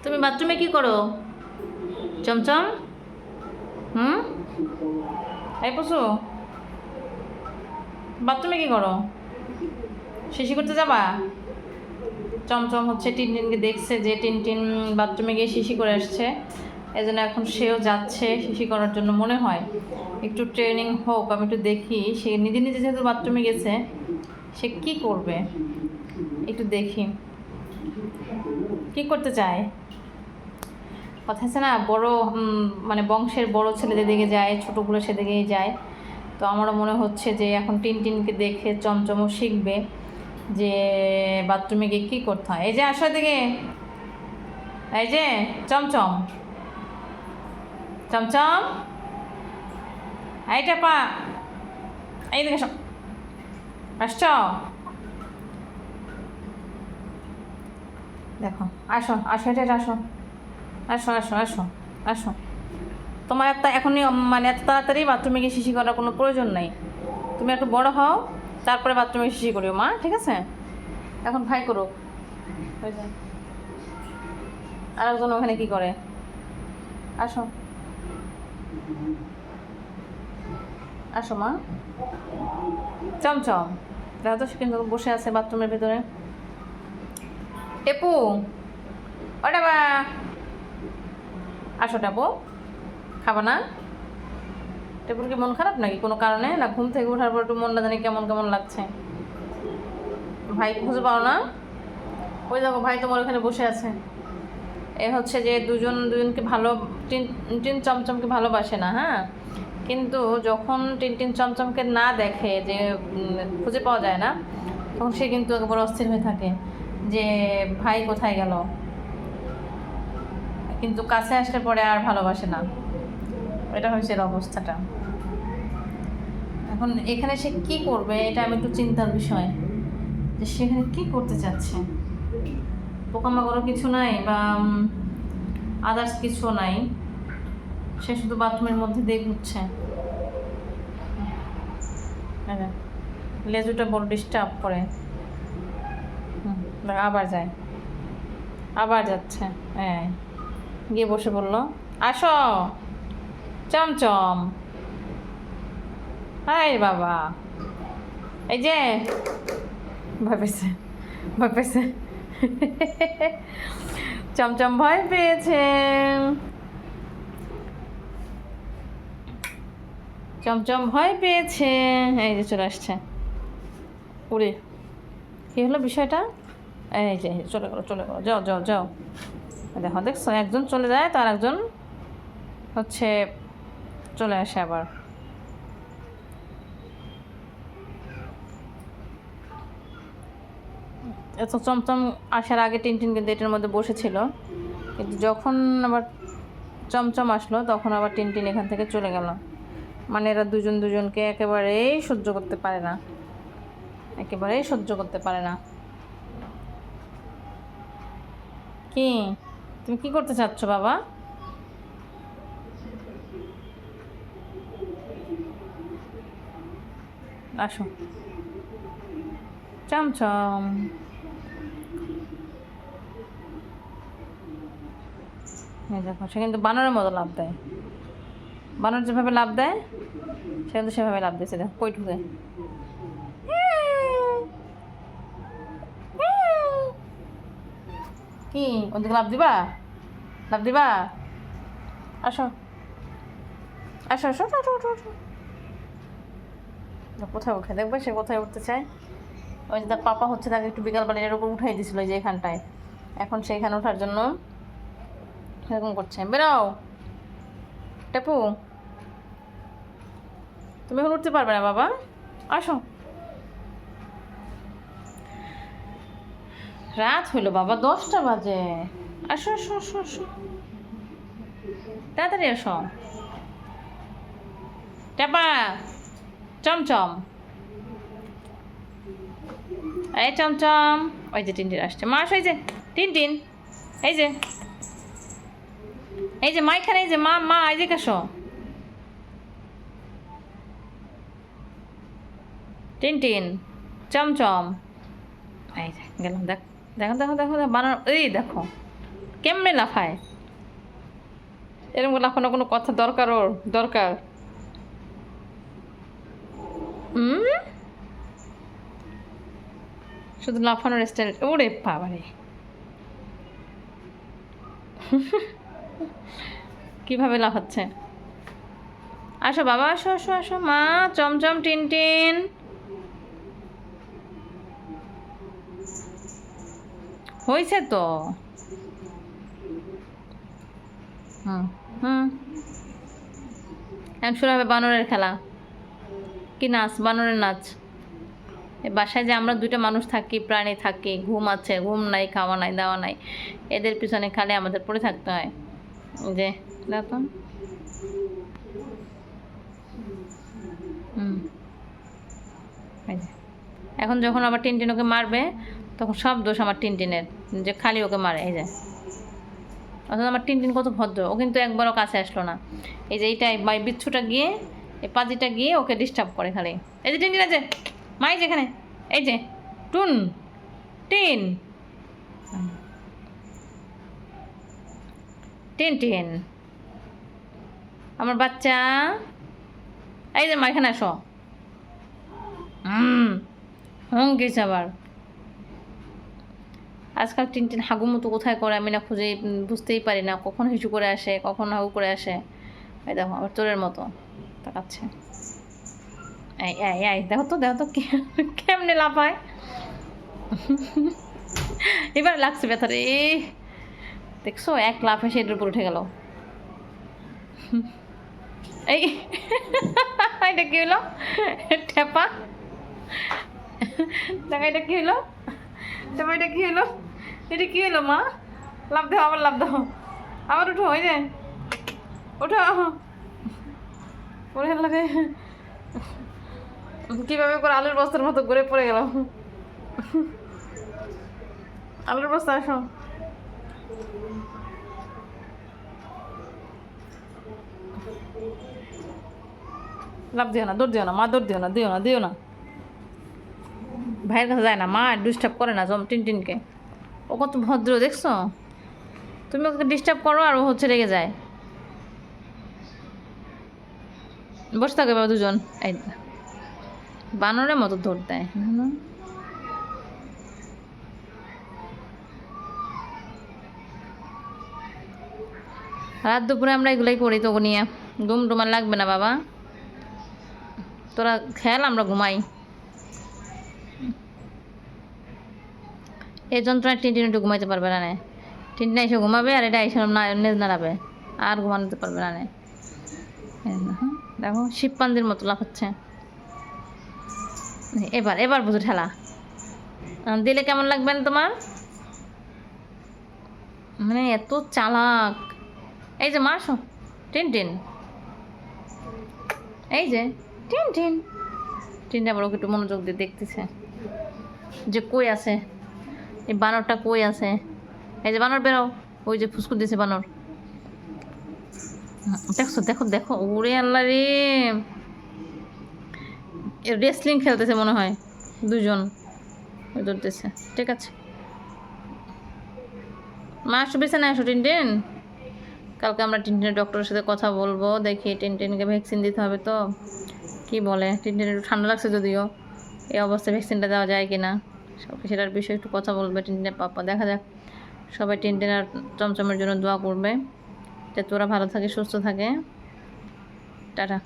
তুমি বাথরুমে কি করো চমচম? হুম, এই পশু, বাথরুমে কি করো? শিশি করতে যাবা? চমচম হচ্ছে টিনটিনকে দেখছে যে টিনটিন বাথরুমে গিয়ে শিশি করে আসছে, এই জন্য এখন সেও যাচ্ছে শিশি করার জন্য। মনে হয় একটু ট্রেনিং হোক, আমি একটু দেখি সে নিজে নিজে যেহেতু বাথরুমে গেছে সে কি করবে, একটু দেখি কি করতে চায়। কথা আছে না, বড় মানে বংশের বড় ছেলে যেদিকে যায় ছোটোগুলো সেদিকেই যায়। তো আমারও মনে হচ্ছে যে এখন টিনটিনকে দেখে চমচমও শিখবে যে বাথরুমে গিয়ে কী করতে হয়। এই যে আসো দিকে, এই যে চমচম, চমচম, এইটা পা, এই দিকে আসছ, দেখো আসো আসো, এটা আসো, আসো আসো আসো আসো। তোমার একটা এখনই মানে এত তাড়াতাড়ি বাথরুমে গিয়ে শিশি করার কোনো প্রয়োজন নেই। তুমি একটু বড় হও, তারপরে বাথরুমে শিশি করিও মা, ঠিক আছে? এখন ভাই করো। আর একজন ওখানে কি করে? আসো আসো মা। চমচম, দেখো তো সে কিন্তু বসে আছে বাথরুমের ভেতরে। টেপু, ওটা বা, আসো টাপু, খাবা না? টেপুর কি মন খারাপ নাকি কোনো কারণে? না ঘুম থেকে ওঠার পর একটু মনটা জানি কেমন কেমন লাগছে। ভাই খুঁজে পাও না? ওই দেখো ভাই তোমার ওখানে বসে আছে। এ হচ্ছে যে দুজন দুজনকে ভালো, টিন চমচমকে ভালোবাসে না, হ্যাঁ, কিন্তু যখন টিনটিন চমচমকে না দেখে, যে খুঁজে পাওয়া যায় না, তখন সে কিন্তু একবার অস্থির হয়ে থাকে যে ভাই কোথায় গেল, কিন্তু কাছে আসলে পরে আর ভালোবাসে না। এটা হয়েছে এর অবস্থাটা। এখন এখানে সে কি করবে, এটা আমি একটু চিন্তার বিষয়, যে সেখানে কি করতে চাচ্ছে। পোকামাকড়ও কিছু নাই বা আদার্স কিছু নাই, সে শুধু বাথরুমের মধ্যে দিয়ে ঘুরছে। হ্যাঁ, লেজুটা বড় ডিস্টার্ব করে। আবার যায়, আবার যাচ্ছে, হ্যাঁ, গিয়ে বসে বললো আসো চমচম। হাই বাবা, এই যে ভয় পেয়েছে, ভয় পেয়েছে, চমচম ভয় পেয়েছে, চমচম ভয় পেয়েছে। এই যে চলে আসছে উড়ে। কী হলো বিষয়টা? এই যে চলে গেলো, চলে গেলো, যাও যাও যাও। দেখো দেখছো, একজন চলে যায় তার একজন হচ্ছে চলে আসে আবার। এত চমচম আসার আগে টিনটিন কিন্তু এটার মধ্যে বসেছিল, কিন্তু যখন আবার চমচম আসলো তখন আবার টিনটিন এখান থেকে চলে গেল। মানে এরা দুজন দুজনকে একেবারেই সহ্য করতে পারে না, একেবারেই সহ্য করতে পারে না। কি তুমি কি করতে চাচ্ছ বাবা? আসো চমচম, দেখো সে কিন্তু বানরের মতো লাভ দেয়, বানর যেভাবে লাভ দেয় সে কিন্তু সেভাবে লাভ দিয়েছে। দেখো কই ঢুকে, কি ওদিকে লাভ দিবা? লাভ দিবা? আসো আসো আসো আসো আসো আসো। কোথায় উঠে দেখবে, সে কোথায় উঠতে চায়। ওই যে তার পাপা হচ্ছে তাকে একটু বিকালবেলা এর উপর উঠাই দিয়েছিল যে এখানটায়, এখন সেইখানে ওঠার জন্য এরকম করছে। বেরাও টাপু, তুমি এখন উঠতে পারবে না বাবা, আসো। রাত হইলো বাবা, 10টা বাজে। আসো আসো আসো আসো, তাড়াতাড়ি আসো। টাপা, চমচম, এই চমচম, ওই যে টিনটিন আসছে। মা আসো, এই যে টিনটিন, এই যে এই যে মা এখানে, এই যে মা, মা এই যে আসো। টিনটিন, চমচম, এই যে গেলাম। দেখো দেখো দেখো দেখো বানর, এই দেখো কেমনে লাফায়? এরকম লাফানোর কোনো কথা দরকার ওর? দরকার? শুধু লাফানোর স্টাইল। ওরে বাবারে, কিভাবে লাফাচ্ছে! আসো বাবা, আসো আসো আসো, মা চমচম টিনটিন। হয়েছে তো। হুম হুম, এখন শুরু হবে বানরের খেলা। কি নাচ? বানরের নাচ। এ বাসায় যে আমরা দুইটা মানুষ থাকি, প্রাণী থাকি, ঘুম আছে, ঘুম নাই, খাওয়া নাই, দাওয়া নাই, এদের পিছনে খালি আমাদের পড়ে থাকতে হয়। যে দেখো, হুম, এই যে। এখন যখন আবার টিনটিন ওকে মারবে, তখন সব দোষ আমার টিনটিনের, যে খালি ওকে মারে। এই যে, অথচ আমার টিনটিন কত ভদ্র, ও কিন্তু একবারও কাছে আসলো না। এই যে এইটাই বিচ্ছুটা গিয়ে, এই পাজিটা গিয়ে ওকে ডিস্টার্ব করে খালি। এই যে টিনটিন আছে, মাই যেখানে, এই যে টুন টিন টিনটিন আমার বাচ্চা, এই যে মা এখানে আসো। গেছে আবার। আজকাল টিনটিন হাগুমতো কোথায় করে আমি না খুঁজে বুঝতেই পারি না, কখন হিসু করে আসে, কখন হাগু করে আসে। এই দেখো আবার চোরের মতো তাকাচ্ছে। এই এই এই দেখো তো, দেখো তো কেমনে লাফায়। এবার লাগছে ব্যথা রে, দেখছো? এক লাফে সেটার উপর উঠে গেল। এই এটা কি হলো? ঠেপা, দেখো এটা কি হলো? ঠেপা, এটা কি হলো? এটা কি হলো মা? লাভ দাও, আবার লাভ দাও, আবার উঠো, ওই যে ওঠো। ওরে লাগে, কিভাবে করে আলুর বস্তার মতো ঘুরে পড়ে গেল। আলুর বস্তা আসো। লাভ দিও না, দৌড় দিও না মা, দৌড় দিও না, দিও না, দিও না। ভাইয়ের কাছে যায় না, মা ডিস্টার্ব করে না টিনটিনকে। ও কত ভদ্র দেখছো? তুমি ওকে ডিস্টার্ব করো আর ও হচ্ছে রেগে যায়। বসে থাকে বাবা দুজন, এই বানরের মতো দৌড় দেয়। রাত দুপুরে আমরা এগুলাই করি তোকে নিয়ে। ঘুম টুমার লাগবে না বাবা, তোরা খেয়াল, আমরা ঘুমাই। এই যন্ত্রণায় টিনটিন একটু ঘুমাইতে পারবে না। টিনটিন এসে ঘুমাবে আর এটা এসে নেজ নাড়াবে, আর ঘুমানোতে পারবে না। দেখো শিবপান্দির মতো লাফাচ্ছে। এবার এবার বুঝো ঠেলা দিলে কেমন লাগবে না তোমার? মানে এত চালাক। এই যে মাসো টিনটিন, এই যে টিনটিন। টিনটা আবার ওকে একটু মনোযোগ দিয়ে দেখতেছে যে কই আছে এই বানরটা, কই আছে। এই যে বানর বেরো, ওই যে ফুসকুর দিয়েছে বানর। দেখছো, দেখো দেখো, ওরে আল্লাহ রে, রেসলিং খেলতেছে মনে হয় দুজন, ধরতেছে। ঠিক আছে মা, আসো বিছানা আসো টিনটিন। কালকে আমরা টিনটিনের ডক্টরের সাথে কথা বলবো, দেখি টিনটিনকে ভ্যাকসিন দিতে হবে তো। কি বলে, টিনটিনের একটু ঠান্ডা লাগছে যদিও, এই অবস্থায় ভ্যাকসিনটা দেওয়া যায় কি না সেটার বিষয়ে একটু কথা বলবে টিনটিনের পাপা। দেখা যাক। সবাই টিনটিন আর চমচমের জন্য দোয়া করবে যাতে ওরা ভালো থাকে, সুস্থ থাকে। টাটা।